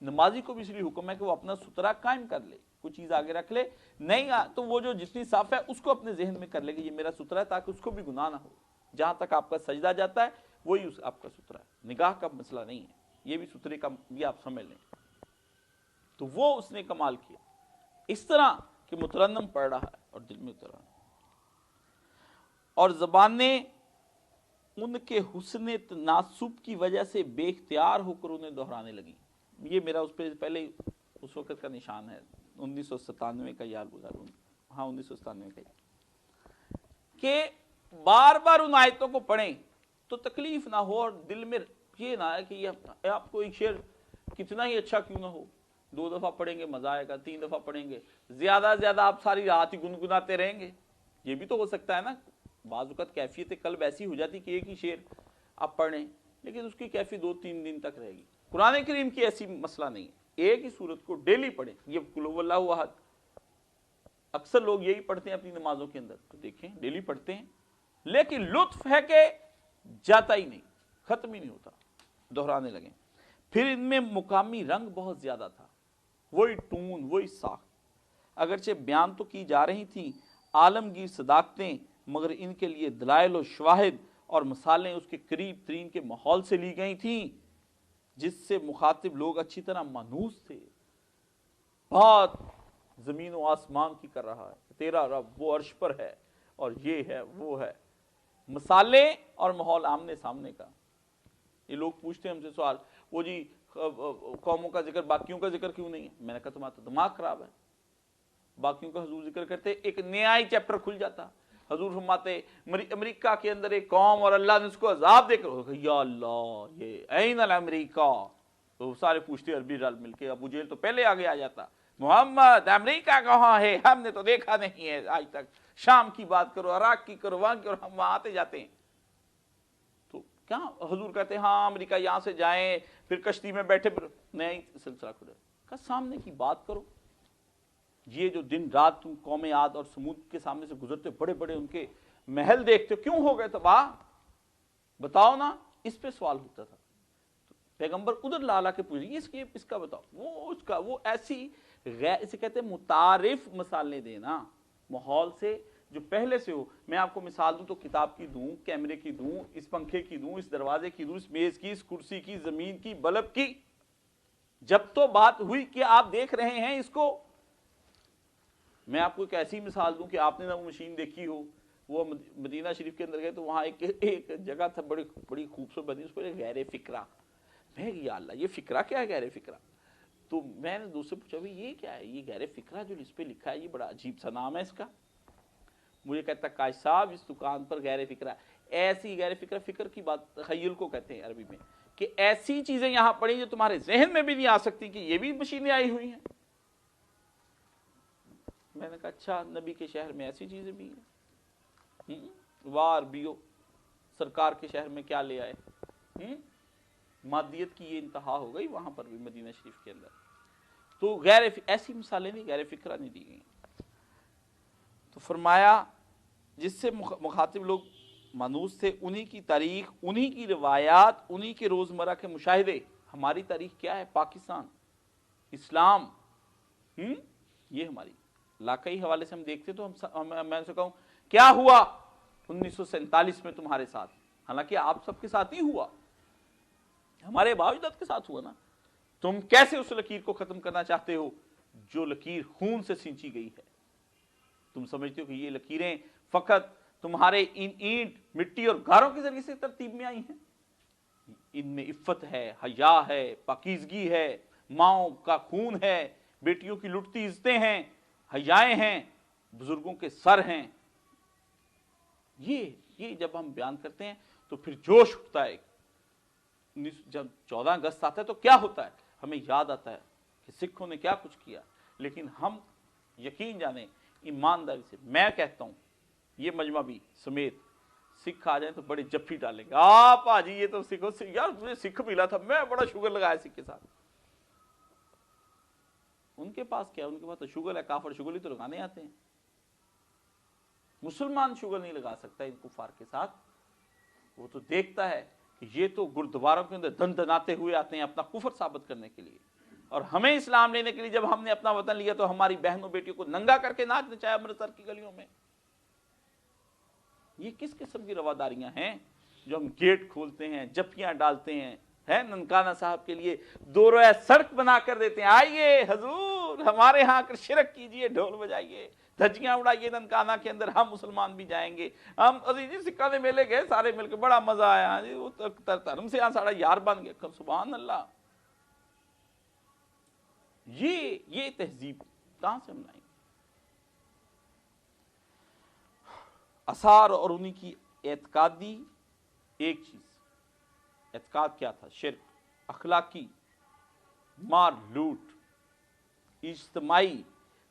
نمازی کو بھی اس لیے حکم ہے کہ وہ اپنا سترہ قائم کر لے، کوئی چیز آگے رکھ لے، نہیں تو وہ جو جتنی صاف ہے اس کو اپنے ذہن میں کر لے کہ یہ میرا سترہ ہے، تاکہ اس کو بھی گناہ نہ ہو۔ جہاں تک آپ کا سجدہ جاتا ہے وہی آپ کا سترہ ہے، نگاہ کا مسئلہ نہیں ہے، یہ بھی سترے کا بھی آپ سمجھ لیں۔ تو وہ اس نے کمال کیا اس طرح کہ مترنم پڑھ رہا ہے اور دل میں اتر رہا ہے، اور زبانیں ان کے حسن تناسب کی وجہ سے بے اختیار ہو کر انہیں دہرانے لگی۔ یہ میرا اس پہ پہلے اس وقت کا نشان ہے، 1997 کا یاد گزاروں، ہاں 1997 کا، کہ بار بار ان آیتوں کو پڑھیں تو تکلیف نہ ہو اور دل میں یہ نہ ہے کہ یہ آپ کو ایک شعر کتنا ہی اچھا کیوں نہ ہو، 2 دفعہ پڑھیں گے مزہ آئے گا، 3 دفعہ پڑھیں گے زیادہ زیادہ آپ ساری رات ہی گنگناتے رہیں گے۔ یہ بھی تو ہو سکتا ہے نا، بعض اوقات کیفیت قلب ایسی ہو جاتی کہ ایک ہی شعر آپ پڑھیں لیکن اس کی کیفیت 2-3 دن تک رہے گی۔ قرآن کریم کی ایسی مسئلہ نہیں ہے، ایک ہی سورت کو ڈیلی پڑھیں، یہ قل هو اللہ احد، اکثر لوگ یہی پڑھتے ہیں اپنی نمازوں کے اندر، تو دیکھیں ڈیلی پڑھتے ہیں، لیکن لطف ہے کہ جاتا ہی نہیں، ختم ہی نہیں ہوتا، دہرانے لگیں۔ پھر ان میں مقامی رنگ بہت زیادہ تھا، وہی ٹون، وہی ساخت، اگرچہ بیان تو کی جا رہی تھیں عالمگیر صداقتیں، مگر ان کے لیے دلائل و شواہد اور مثالیں اس کے قریب ترین کے ماحول سے لی گئی تھیں، جس سے مخاطب لوگ اچھی طرح مانوس تھے۔ بات زمین و آسمان کی کر رہا ہے، تیرا رب وہ عرش پر ہے اور یہ ہے وہ ہے، مثالیں اور ماحول آمنے سامنے کا۔ یہ لوگ پوچھتے ہیں ہم سے سوال، وہ جی قوموں کا ذکر باقیوں کا ذکر کیوں نہیں ہے؟ میں نے کہا تمہارا تو دماغ خراب ہے، باقیوں کا حضور ذکر کرتے ایک نیا ہی چیپٹر کھل جاتا۔ حضور فرماتے امریکہ کے اندر ایک قوم اور اللہ نے اس کو عذاب دے کر، یا اللہ یہ این الامریکہ، تو سارے پوچھتے عربی رل مل کے، ابو جہل تو پہلے آگے آ جاتا، محمد امریکہ کہاں ہے؟ ہم نے تو دیکھا نہیں ہے آج تک، شام کی بات کرو، عراق کی کرو، وہاں کی، اور ہم وہاں آتے جاتے ہیں۔ تو کیا حضور کہتے ہیں ہاں امریکہ یہاں سے جائیں، پھر کشتی میں بیٹھے، پھر نیا سلسلہ کھڑا، کہ سامنے کی بات کرو۔ یہ جو دن رات تم قوم عاد اور سمود کے سامنے سے گزرتے، بڑے بڑے ان کے محل دیکھتے، کیوں ہو گئے تباہ؟ بتاؤ نا، اس پہ سوال ہوتا تھا۔ پیغمبر ادھر لا کے پوچھیں اس کا بتاؤ، وہ ایسی اسے کہتے ہیں متعارف مسالے دینا ماحول سے جو پہلے سے ہو. میں آپ کو مثال دوں تو کتاب کی دوں، کیمرے کی دوں، اس پنکھے کی دوں، اس دروازے کی دوں، اس میز کی، اس کرسی کی، زمین کی، بلب کی. جب تو بات ہوئی کہ آپ دیکھ رہے ہیں اس کو، میں آپ کو ایک ایسی مثال دوں کہ آپ نے نہ وہ مشین دیکھی ہو. وہ مدینہ شریف کے اندر گئے تو وہاں ایک جگہ تھا بڑی خوبصورت بنی، اس پر غیر فکرہ. میں یا اللہ یہ فکرہ کیا ہے غیر فکرہ؟ تو میں نے دوسرے پوچھا بھی یہ کیا ہے یہ غیر فکرہ جو اس پہ لکھا ہے، یہ بڑا عجیب سا نام ہے اس کا. مجھے کہتا کاش صاحب اس دکان پر غیر فکرہ، ایسی غیر فکرہ، فکر کی بات تخیل کو کہتے ہیں عربی میں، کہ ایسی چیزیں یہاں پڑی جو تمہارے ذہن میں بھی نہیں آ سکتی کہ یہ بھی مشینیں آئی ہوئی ہیں. میں نے کہا اچھا نبی کے شہر میں ایسی چیزیں بھی ہیں؟ وار بیو سرکار کے شہر میں کیا لے آئے؟ مادیت کی یہ انتہا ہو گئی وہاں پر بھی مدینہ شریف کے اندر. تو ایسی مثالیں نہیں، غیر فکرہ نہیں دی گئی. تو فرمایا جس سے مخاطب لوگ مانوس تھے، انہی کی تاریخ، انہی کی روایات، انہی کے روزمرہ کے مشاہدے. ہماری تاریخ کیا ہے؟ پاکستان، اسلام، یہ ہماری علاقائی حوالے سے ہم دیکھتے تو میں سے کہوں کیا ہوا 1947 میں تمہارے ساتھ، حالانکہ آپ سب کے ساتھ ہی ہوا، ہمارے باوجود کے ساتھ ہوا نا. تم کیسے اس لکیر کو ختم کرنا چاہتے ہو جو لکیر خون سے سینچی گئی ہے؟ تم سمجھتے ہو کہ یہ لکیریں فقط تمہارے ان اینٹ مٹی اور گاروں کے ذریعے سے ترتیب میں آئی ہیں؟ ان میں عفت ہے، حیا ہے، پاکیزگی ہے، ماؤں کا خون ہے، بیٹیوں کی لٹتی عزتیں ہیں، حیائیں ہیں، بزرگوں کے سر ہیں. یہ جب ہم بیان کرتے ہیں تو پھر جوش اٹھتا ہے. جب 14 اگست آتا ہے تو کیا ہوتا ہے؟ ہمیں یاد آتا ہے کہ سکھوں نے کیا کچھ کیا. لیکن ہم یقین جانیں ایمانداری سے میں کہتا ہوں، یہ مجمع بھی سمیت سکھ آ جائیں تو بڑے جفی ڈالیں گے، آپ آجی یہ تو سکھوں سے یار مجھے سکھ ملا تھا، میں بڑا شوگر لگایا سکھ کے ساتھ. ان کے پاس کیا؟ ان کے پاس تو شوگر ہے، کافر شوگر ہی تو لگانے آتے ہیں. مسلمان شوگر نہیں لگا سکتا ان کفار کے ساتھ. وہ تو دیکھتا ہے کہ یہ تو گردواروں کے اندر دن دناتے ہوئے آتے ہیں اپنا کفر ثابت کرنے کے لیے، اور ہمیں اسلام لینے کے لیے جب ہم نے اپنا وطن لیا تو ہماری بہنوں بیٹیوں کو ننگا کر کے ناچ نچایا امرتسر کی گلیوں میں. یہ کس قسم کی رواداریاں ہیں جو ہم گیٹ کھولتے ہیں، جپیاں ڈالتے ہیں ننکانہ صاحب کے لیے، 2 رویہ سڑک بنا کر دیتے ہیں، آئیے حضور ہمارے ہاں کر شرک کیجئے، ڈھول بجائیے، دھجیاں اڑائیے ننکانہ کے اندر، ہم مسلمان بھی جائیں گے. ہم جی سکھاں دے میلے گئے سارے مل کے بڑا مزہ آیا جی، وہ دھرم سے ساڑا یار بن گیا. سبحان اللہ. یہ تہذیب کہاں سے ہم لائیں گے؟ آثار اور انہی کی اعتقادی ایک چیز، اعتقاد کیا تھا؟ شرک، اخلاقی مار لوٹ، اجتماعی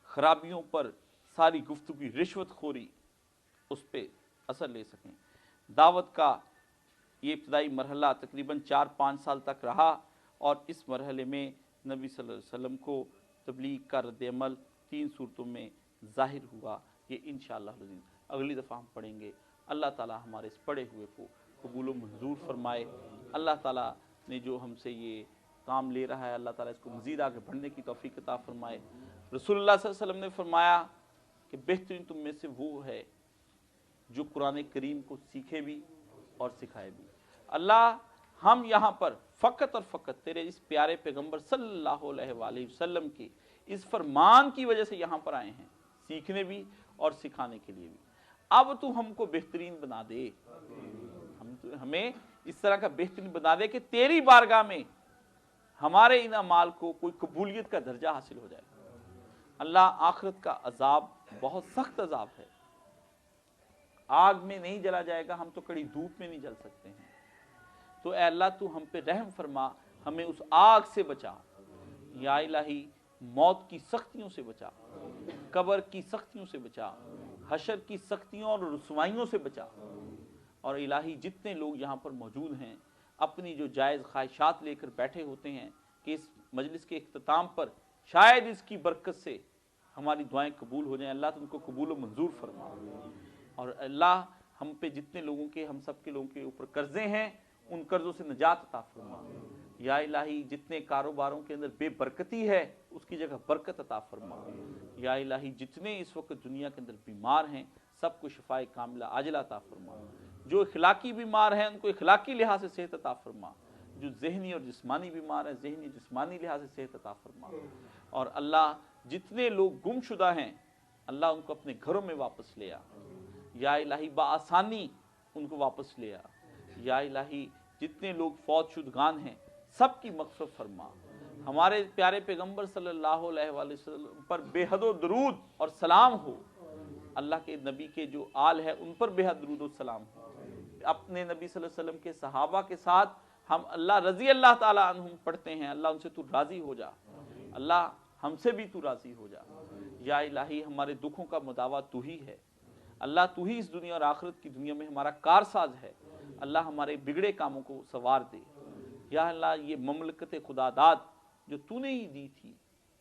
خرابیوں پر ساری گفتگو، رشوت خوری، اس پہ اثر لے سکیں. دعوت کا یہ ابتدائی مرحلہ تقریباً 4-5 سال تک رہا، اور اس مرحلے میں نبی صلی اللہ علیہ وسلم کو تبلیغ کا رد عمل 3 صورتوں میں ظاہر ہوا. یہ انشاءاللہ اگلی دفعہ ہم پڑھیں گے. اللہ تعالی ہمارے اس پڑھے ہوئے کو قبول و منظور فرمائے. اللہ تعالی نے جو ہم سے یہ کام لے رہا ہے، اللہ تعالیٰ اس کو مزید آگے بڑھنے کی توفیق عطا فرمائے. رسول اللہ صلی اللہ علیہ وسلم نے فرمایا کہ بہترین تم میں سے وہ ہے جو قرآن کریم کو سیکھے بھی اور سکھائے بھی. اللہ ہم یہاں پر فقط اور فقط تیرے اس پیارے پیغمبر صلی اللہ علیہ وآلہ وسلم کی اس فرمان کی وجہ سے یہاں پر آئے ہیں، سیکھنے بھی اور سکھانے کے لیے بھی. اب تو ہم کو بہترین بنا دے، ہمیں اس طرح کا بہترین بنا دے کہ تیری بارگاہ میں ہمارے ان اعمال کو کوئی قبولیت کا درجہ حاصل ہو جائے. اللہ آخرت کا عذاب بہت سخت عذاب ہے، آگ میں نہیں جلا جائے گا، ہم تو کڑی دھوپ میں نہیں جل سکتے ہیں. تو اے اللہ تو ہم پہ رحم فرما، ہمیں اس آگ سے بچا. یا الہی موت کی سختیوں سے بچا، قبر کی سختیوں سے بچا، حشر کی سختیوں اور رسوائیوں سے بچا. اور الہی جتنے لوگ یہاں پر موجود ہیں اپنی جو جائز خواہشات لے کر بیٹھے ہوتے ہیں کہ اس مجلس کے اختتام پر شاید اس کی برکت سے ہماری دعائیں قبول ہو جائیں، اللہ تو ان کو قبول و منظور فرما. اور اللہ ہم پہ جتنے لوگوں کے، ہم سب کے لوگوں کے اوپر قرضے ہیں ان قرضوں سے نجات عطا فرما. یا الہی جتنے کاروباروں کے اندر بے برکتی ہے اس کی جگہ برکت عطا فرما۔ یا الہی جتنے اس وقت دنیا کے اندر بیمار ہیں سب کو شفائے کاملہ عاجلہ عطا فرما۔ جو اخلاقی بیمار ہیں ان کو اخلاقی لحاظ سے صحت عطا فرما۔ جو ذہنی اور جسمانی بیمار ہیں ذہنی جسمانی لحاظ سے صحت عطا فرما۔ اور اللہ جتنے لوگ گم شدہ ہیں اللہ ان کو اپنے گھروں میں واپس لے آ۔ یا الہی بآسانی ان کو واپس لے آ۔ یا الہی جتنے لوگ فوت شدگان ہیں سب کی مغفرت فرما۔ ہمارے پیارے پیغمبر صلی اللہ علیہ وآلہ وسلم پر بے حد و درود اور سلام ہو۔ اللہ کے نبی کے جو آل ہے ان پر بے حد درود و سلام ہو۔ اپنے نبی صلی اللہ علیہ وسلم کے صحابہ کے ساتھ ہم اللہ رضی اللہ تعالیٰ عنہم پڑھتے ہیں، اللہ ان سے تو راضی ہو جا، اللہ ہم سے بھی تو راضی ہو جا۔ یا الہی ہمارے دکھوں کا مداوع تو ہی ہے، اللہ تو ہی اس دنیا اور آخرت کی دنیا میں ہمارا کارساز ہے، اللہ ہمارے بگڑے کاموں کو سنوار دے۔ یا اللہ یہ مملکت خدا داد جو تو نے ہی دی تھی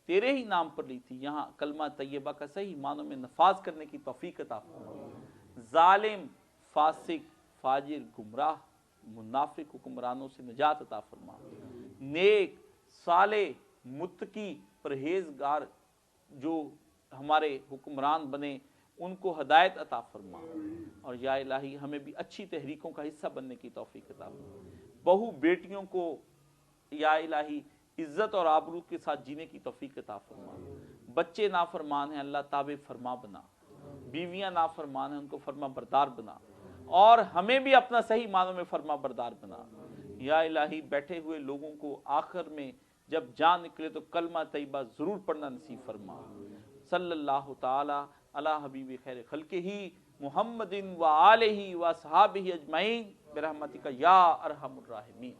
تیرے ہی نام پر لی تھی، یہاں کلمہ طیبہ کا صحیح معنوں میں نفاذ کرنے کی توفیق عطا فرما۔ ظالم، فاسق، فاجر، گمراہ، منافق حکمرانوں سے نجات عطا فرما۔ نیک، صالح، متقی، پرہیزگار جو ہمارے حکمران بنے ان کو ہدایت عطا فرما۔ اور یا الہی ہمیں بھی اچھی تحریکوں کا حصہ بننے کی توفیق عطا فرما۔ بہو بیٹیوں کو یا الہی عزت اور آبرو کے ساتھ جینے کی توفیق عطا فرما۔ بچے نافرمان ہیں اللہ تابع فرما بنا، بیویاں نافرمان ہیں ان کو فرما بردار بنا، اور ہمیں بھی اپنا صحیح معنوں میں فرما بردار بنا۔ یا الہی بیٹھے ہوئے لوگوں کو آخر میں جب جان نکلے تو کلمہ طیبہ ضرور پڑھنا نصیب فرما۔ صلی اللہ تعالی علی حبیب خیر خلقہ محمد و آلہ و صحابہ اجمعین برحمتک یا ارحم الراحمین۔